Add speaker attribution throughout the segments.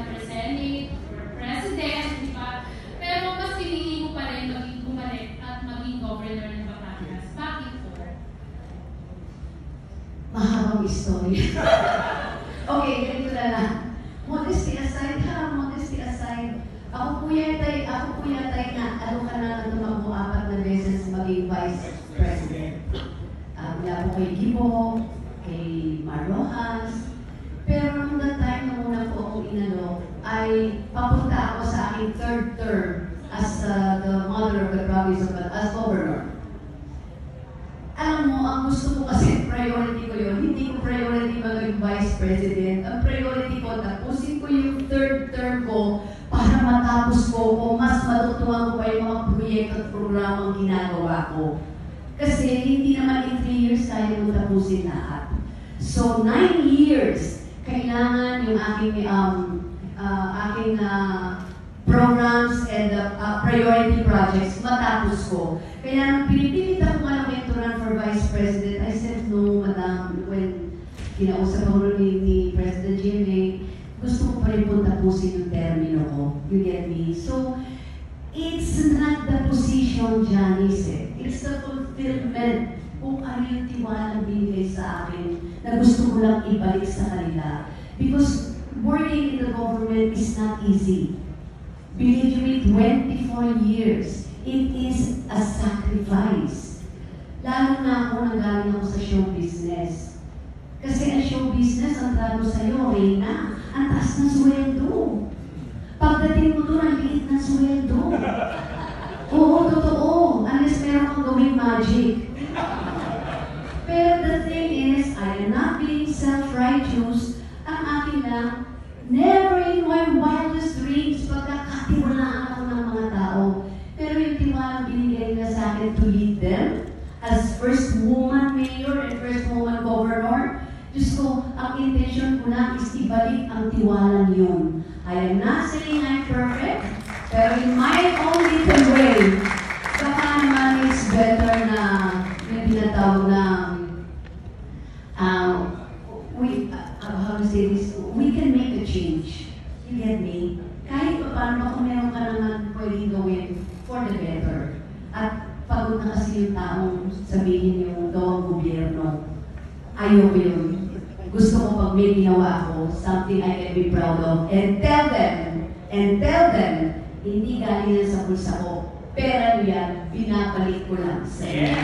Speaker 1: for Senate, for President, di ba? Pero mas pinili mo pa rin maging bumalik at maging governor ng Batangas. Bakit po?
Speaker 2: Mahabang istorya. Okay, ganito na lang. Modesty aside, modesty aside. Ako po yatay na ano ka na tumakbo 4 na beses maging Vice President. Mula po kay Gibo, kay Mar Rojas. Pero nung that time na muna po akong inalo, ay papunta ako sa aking 3rd term as the mother of the province of as governor. Alam mo, ang gusto ko kasi priority ko yun. Hindi ko priority maging Vice President. Ang priority ko, tapusin ko yung 3rd term ko para matapos ko o mas matutuwa ko pa yung mga proyekto at programang ginagawa ko. Kasi hindi naman in 3 years tayo tapusin lahat. So, 9 years, kailangan yung aking programs and priority projects matapos ko. Kaya nung pinipilit ako to run for Vice President, I said, no, Madam, when kinausap ako ni President GMA, gusto ko pa rin po tapusin yung termino ko. You get me? So, it's not the position, Janice. It's the fulfillment kung ano yung tiwalang binigay sa akin na gusto ko lang ibalik sa kanila. Because working in the government is not easy. Believe me, 24 years, it is a sacrifice. Lalo na ako nanggaling ako sa show business. Kasi ang show business, ang trago sa'yo, Reyna, ang taas ng sweldo. Pagdating mo doon, ang liit ng sweldo. Oo, totoo. Unless meron kang gawing magic. Pero the thing is, I am not being self-righteous. Ang akin lang, never in my wildest dreams pagkakatiwalaan ako ng mga tao. Pero yung tiwalang binigay nila sa akin to lead them as first woman mayor and first woman governor, Diyos ko, ang intention ko lang is ibalik ang tiwalang yun. I am not saying I'm perfect, pero in my own little way, baka naman it's better na yung tinatawag na how to say this, we can make a change. You get me? Kahit pa paano kung meron ka naman pwedeng gawin for the better. At pagod na kasi yung taong sabihin yung gawang gobyerno. Ayoko yun. Gusto ko pag may ginawa ako, something I can be proud of. And tell them, hindi galing yan sa bulsa ko. Pera nyo yan, binabalik ko lang sa inyo.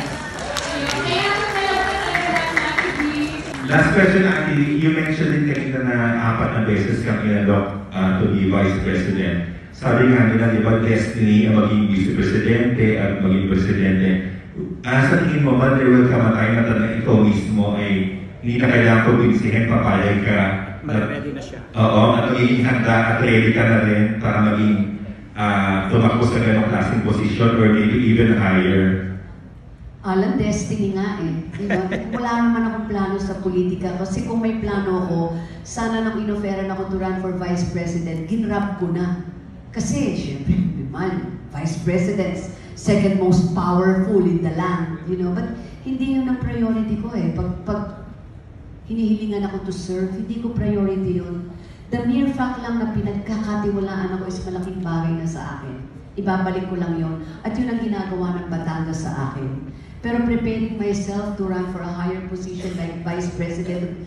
Speaker 3: Last question, Ate, you mentioned din kanina na 4 na beses kang inalok to be Vice President. Sabi nga nila, di ba, destiny ang maging Vice Presidente at maging Presidente. Sa tingin mo ba, there will come a time na ikaw mismo ay hindi na kailangan kumbinsihin, papayag ka?
Speaker 4: Ready na siya.
Speaker 3: Oo, at magiging handa at ready ka na rin para maging tumakbo sa ganong klaseng posisyon or maybe even higher.
Speaker 2: Alam, destiny nga eh. Diba? Wala naman akong plano sa politika kasi kung may plano ako, sana nang inoferan ako to run for Vice President, ginrab ko na. Kasi, syempre, Vice President's second most powerful in the land, you know. But hindi yun ang priority ko eh. Pag hinihilingan ako to serve, hindi ko priority yun. The mere fact lang na pinagkakatiwalaan ako is malaking bagay na sa akin. Ibabalik ko lang yun. At yun ang ginagawa ng Batangas sa akin. Pero preparing myself to run for a higher position like Vice President,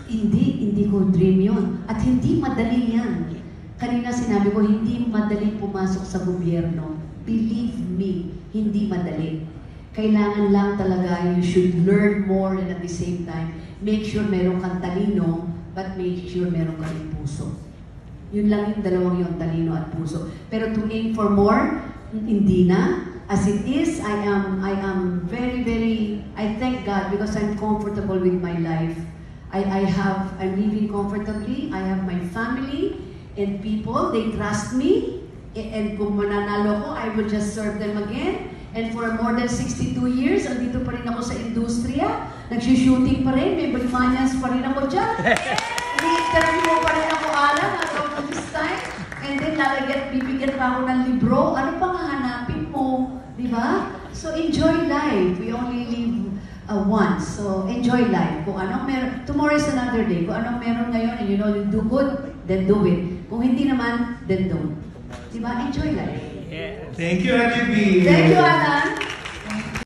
Speaker 2: hindi ko dream yun. At hindi madali yan. Kanina sinabi ko, hindi madali pumasok sa gobyerno. Believe me, hindi madali. Kailangan lang talaga, you should learn more and at the same time, make sure meron kang talino, but make sure meron kang puso. Yun lang yung dalawang yung talino at puso. Pero to aim for more, hindi na. As it is, I am very, I thank God because I'm comfortable with my life. I'm living comfortably. I have my family and people. They trust me. And kung mananalo ko, I will just serve them again. And for more than 62 years, andito pa rin ako sa industriya. Nag-shooting pa rin. May Balimanyas pa rin ako dyan. I-interview pa rin ako alam as of this time. And then bibigyan pa ako ng libro. Ano pang hahanapin mo? Diba? So enjoy life. We only live once. So, enjoy life. Kung anong meron, tomorrow is another day. Kung anong meron ngayon and you know you do good, then do it. Kung hindi naman, then don't. Diba? Enjoy life.
Speaker 4: Thank you, Rajiv.
Speaker 2: Thank you, Alan.